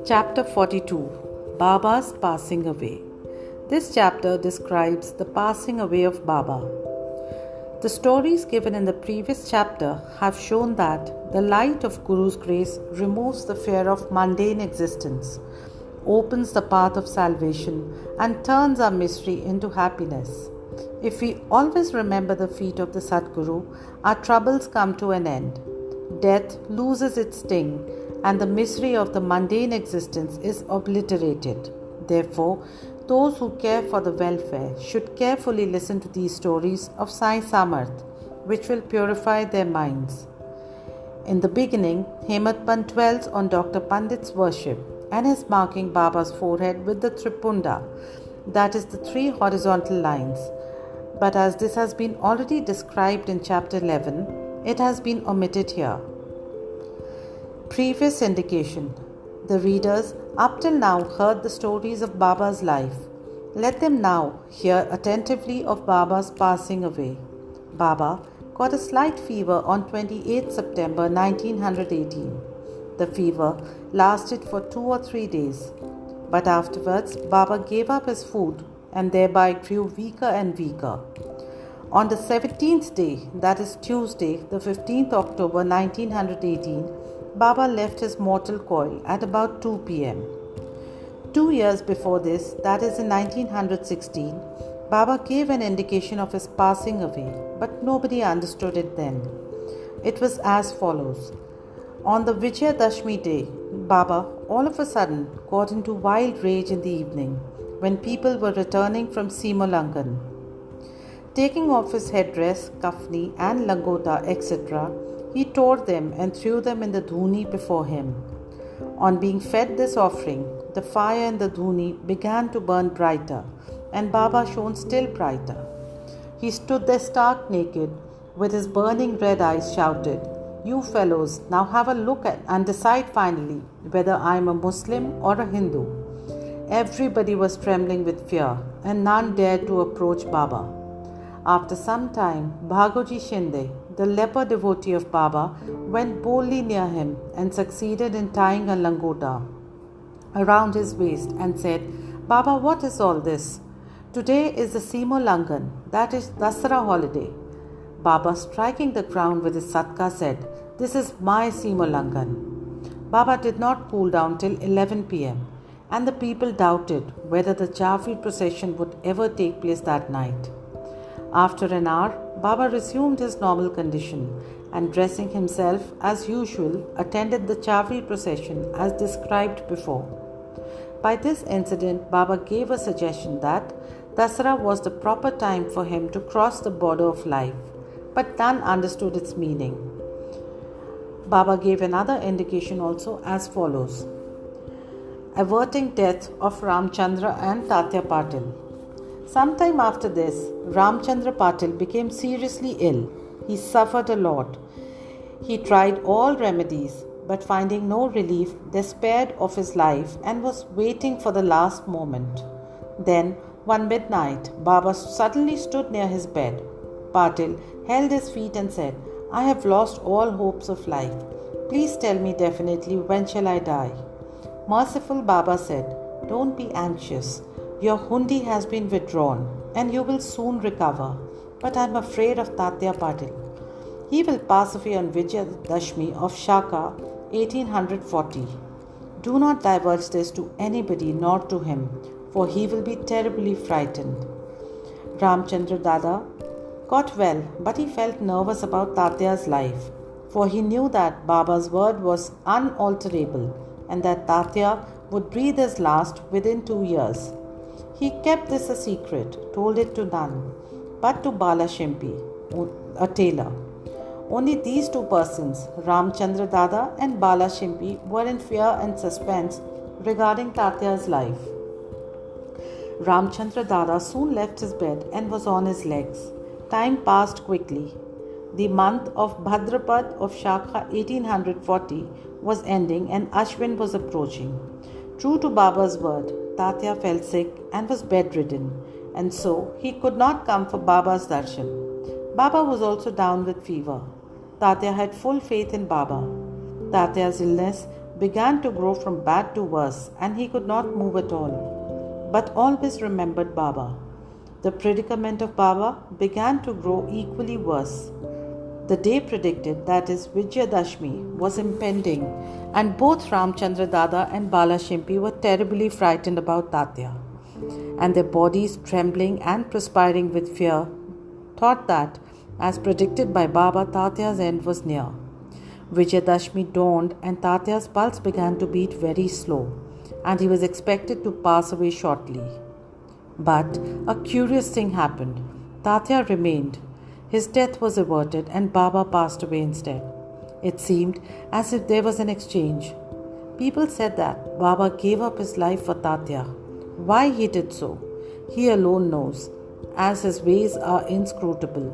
Chapter 42 Baba's Passing Away. This chapter describes the passing away of Baba. The stories given in the previous chapter have shown that the light of Guru's grace removes the fear of mundane existence, opens the path of salvation, and turns our misery into happiness. If we always remember the feet of the Sadguru, our troubles come to an end. Death loses its sting, and the misery of the mundane existence is obliterated. Therefore, those who care for the welfare should carefully listen to these stories of Sai Samarth, which will purify their minds. In the beginning, Hemadpant dwells on Dr. Pandit's worship and is marking Baba's forehead with the Tripunda, that is the three horizontal lines. But as this has been already described in chapter 11, it has been omitted here. Previous indication. The readers up till now heard the stories of Baba's life. Let them now hear attentively of Baba's passing away. Baba got a slight fever on 28 September 1918. The fever lasted for 2 or 3 days. But afterwards, Baba gave up his food and thereby grew weaker and weaker. On the 17th day, that is Tuesday, the 15th October 1918, Baba left his mortal coil at about 2 p.m. 2 years before this, that is in 1916, Baba gave an indication of his passing away, but nobody understood it then. It was as follows. On the Vijayadashmi day, Baba all of a sudden got into wild rage in the evening when people were returning from Simolangan. Taking off his headdress, kafni and langota, etc., he tore them and threw them in the dhuni before him. On being fed this offering, the fire in the dhuni began to burn brighter, and Baba shone still brighter. He stood there stark naked, with his burning red eyes, shouted, "You fellows, now have a look at and decide finally whether I am a Muslim or a Hindu." Everybody was trembling with fear, and none dared to approach Baba. After some time, Bhagoji Shinde, the leper devotee of Baba, went boldly near him and succeeded in tying a langota around his waist and said, "Baba, what is all this? Today is the Simolangan, that is Dasara holiday." Baba, striking the ground with his satka, said, "This is my Simolangan." Baba did not cool down till 11 p.m. and the people doubted whether the Javri procession would ever take place that night. After an hour, Baba resumed his normal condition and, dressing himself as usual, attended the Chavri procession as described before. By this incident, Baba gave a suggestion that Dasara was the proper time for him to cross the border of life, but none understood its meaning. Baba gave another indication also as follows. Averting death of Ramchandra and Tatya Patil. Sometime after this, Ramchandra Patil became seriously ill. He suffered a lot. He tried all remedies, but finding no relief, despaired of his life and was waiting for the last moment. Then, one midnight, Baba suddenly stood near his bed. Patil held his feet and said, "I have lost all hopes of life. Please tell me definitely when shall I die?" Merciful Baba said, "Don't be anxious. Your hundi has been withdrawn and you will soon recover. But I am afraid of Tatya Patil. He will pass away on Vijayadashmi of Shaka 1840. Do not divulge this to anybody nor to him, for he will be terribly frightened." Ramchandra Dada got well, but he felt nervous about Tatya's life, for he knew that Baba's word was unalterable and that Tatya would breathe his last within 2 years. He kept this a secret, told it to none, but to Bala Shimpi, a tailor. Only these two persons, Ramchandra Dada and Bala Shimpi, were in fear and suspense regarding Tatya's life. Ramchandra Dada soon left his bed and was on his legs. Time passed quickly. The month of Bhadrapad of Shaka 1840 was ending and Ashwin was approaching. True to Baba's word, Tatya fell sick and was bedridden, and so he could not come for Baba's darshan. Baba was also down with fever. Tatya had full faith in Baba. Tatya's illness began to grow from bad to worse, and he could not move at all, but always remembered Baba. The predicament of Baba began to grow equally worse. The day predicted, that is Vijayadashmi, was impending, and both Ramchandra Dada and Bala Shimpi were terribly frightened about Tatya, and their bodies trembling and perspiring with fear, thought that, as predicted by Baba, Tatya's end was near. Vijayadashmi dawned, and Tatya's pulse began to beat very slow, and he was expected to pass away shortly. But a curious thing happened. Tatya remained. His death was averted, and Baba passed away instead. It seemed as if there was an exchange. People said that Baba gave up his life for Tatya. Why he did so, he alone knows, as his ways are inscrutable.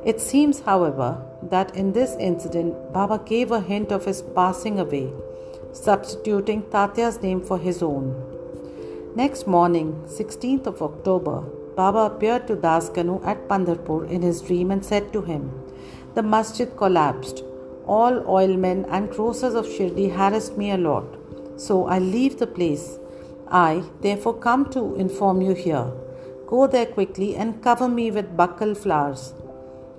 It seems, however, that in this incident, Baba gave a hint of his passing away, substituting Tatya's name for his own. Next morning, 16th of October, Baba appeared to 𝙤𝙬𝙬𝙬 at Pandharpur in his dream and said to him, "The masjid collapsed. All oilmen and grocers of Shirdi harassed me a lot, so I leave the place. I, therefore, come to inform you here. Go there quickly and cover me with buckle flowers."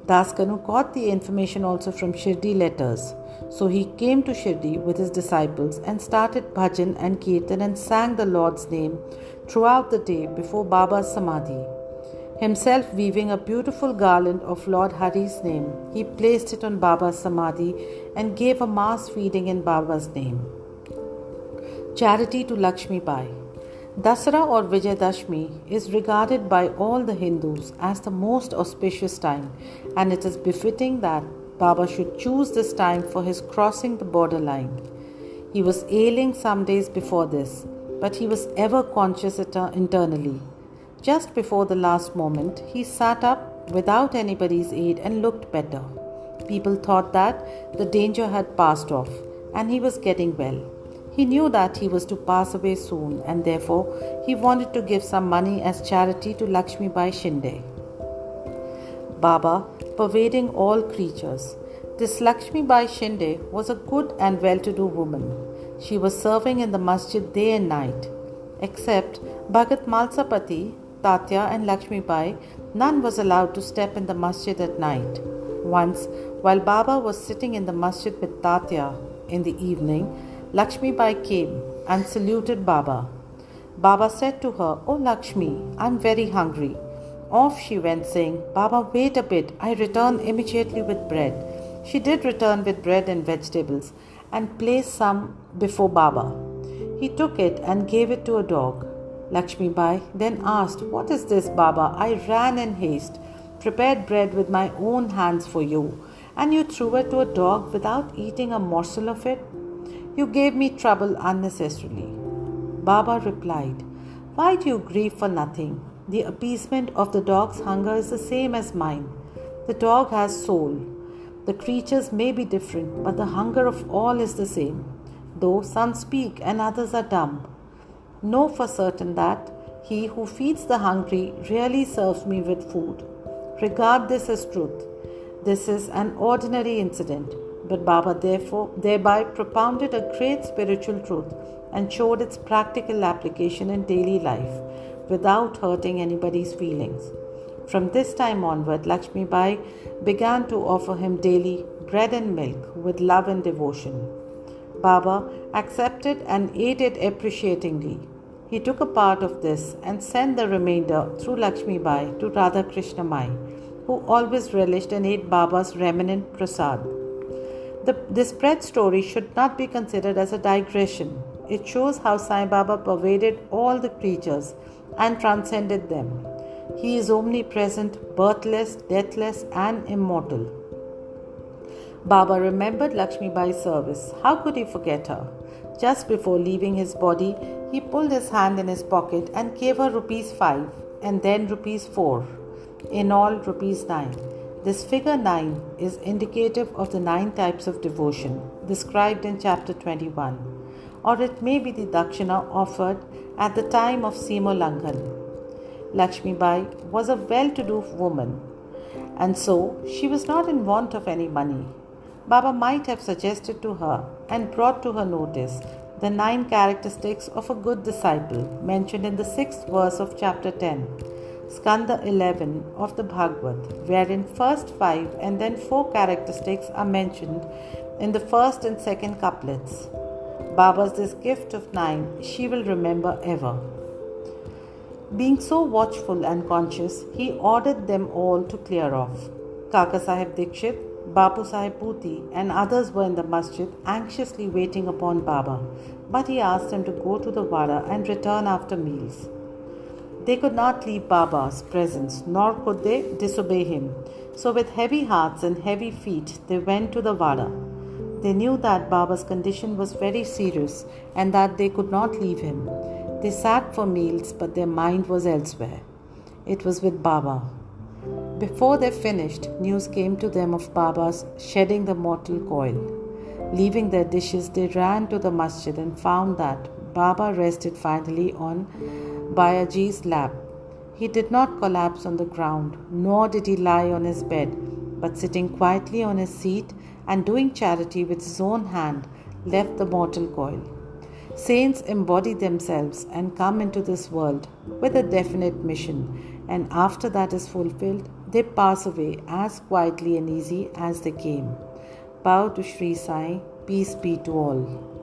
𝙤𝙬𝙬𝙬 got the information also from Shirdi letters. So he came to Shirdi with his disciples and started bhajan and kirtan and sang the Lord's name throughout the day before Baba's samadhi. Himself weaving a beautiful garland of Lord Hari's name, he placed it on Baba's samadhi and gave a mass feeding in Baba's name. Charity to Lakshmi Bai. Dasara or Vijayadashmi is regarded by all the Hindus as the most auspicious time, and it is befitting that Baba should choose this time for his crossing the borderline. He was ailing some days before this, but he was ever conscious internally. Just before the last moment, he sat up without anybody's aid and looked better. People thought that the danger had passed off and he was getting well. He knew that he was to pass away soon, and therefore he wanted to give some money as charity to Lakshmi Bai Shinde. Baba, pervading all creatures. This Lakshmi Bai Shinde was a good and well-to-do woman. She was serving in the masjid day and night. Except Bhagat Malsapati, Tatya and Lakshmi Bai, none was allowed to step in the masjid at night. Once, while Baba was sitting in the masjid with Tatya in the evening, Lakshmi Bai came and saluted Baba. Baba said to her, "Oh Lakshmi, I am very hungry." Off she went, saying, "Baba, wait a bit, I return immediately with bread." She did return with bread and vegetables and placed some before Baba. He took it and gave it to a dog. Lakshmi Bai then asked, "What is this, Baba? I ran in haste, prepared bread with my own hands for you, and you threw it to a dog without eating a morsel of it? You gave me trouble unnecessarily." Baba replied, "Why do you grieve for nothing? The appeasement of the dog's hunger is the same as mine. The dog has soul. The creatures may be different, but the hunger of all is the same, though some speak and others are dumb. Know for certain that he who feeds the hungry really serves me with food. Regard this as truth. This is an ordinary incident, but Baba thereby propounded a great spiritual truth and showed its practical application in daily life without hurting anybody's feelings. From this time onward, Lakshmi Bai began to offer him daily bread and milk with love and devotion. Baba accepted and ate it appreciatingly. He took a part of this and sent the remainder through Lakshmi Bai to Radha Krishna Mai, who always relished and ate Baba's remnant prasad. This bread story should not be considered as a digression. It shows how Sai Baba pervaded all the creatures and transcended them. He is omnipresent, birthless, deathless, and immortal. Baba remembered Lakshmi Bai's service. How could he forget her? Just before leaving his body, he pulled his hand in his pocket and gave her ₹5 and then ₹4. In all, ₹9. This figure 9 is indicative of the 9 types of devotion described in chapter 21, or it may be the dakshina offered at the time of Simolanghan. Lakshmi Bai was a well-to-do woman, and so she was not in want of any money. Baba might have suggested to her and brought to her notice the 9 characteristics of a good disciple mentioned in the 6th verse of chapter 10, Skanda 11 of the Bhagavad, wherein first 5 and then 4 characteristics are mentioned in the first and second couplets. Baba's this gift of 9 she will remember ever. Being so watchful and conscious, he ordered them all to clear off. Kaka Sahib Dikshit, Bapu Sahib Puti and others were in the masjid anxiously waiting upon Baba, but he asked them to go to the Vada and return after meals. They could not leave Baba's presence, nor could they disobey him. So with heavy hearts and heavy feet, they went to the Vada. They knew that Baba's condition was very serious and that they could not leave him. They sat for meals, but their mind was elsewhere. It was with Baba. Before they finished, news came to them of Baba's shedding the mortal coil. Leaving their dishes, they ran to the masjid and found that Baba rested finally on Bayaji's lap. He did not collapse on the ground, nor did he lie on his bed, but sitting quietly on his seat and doing charity with his own hand, left the mortal coil. Saints embody themselves and come into this world with a definite mission, and after that is fulfilled, they pass away as quietly and easy as they came. Bow to Shri Sai, peace be to all.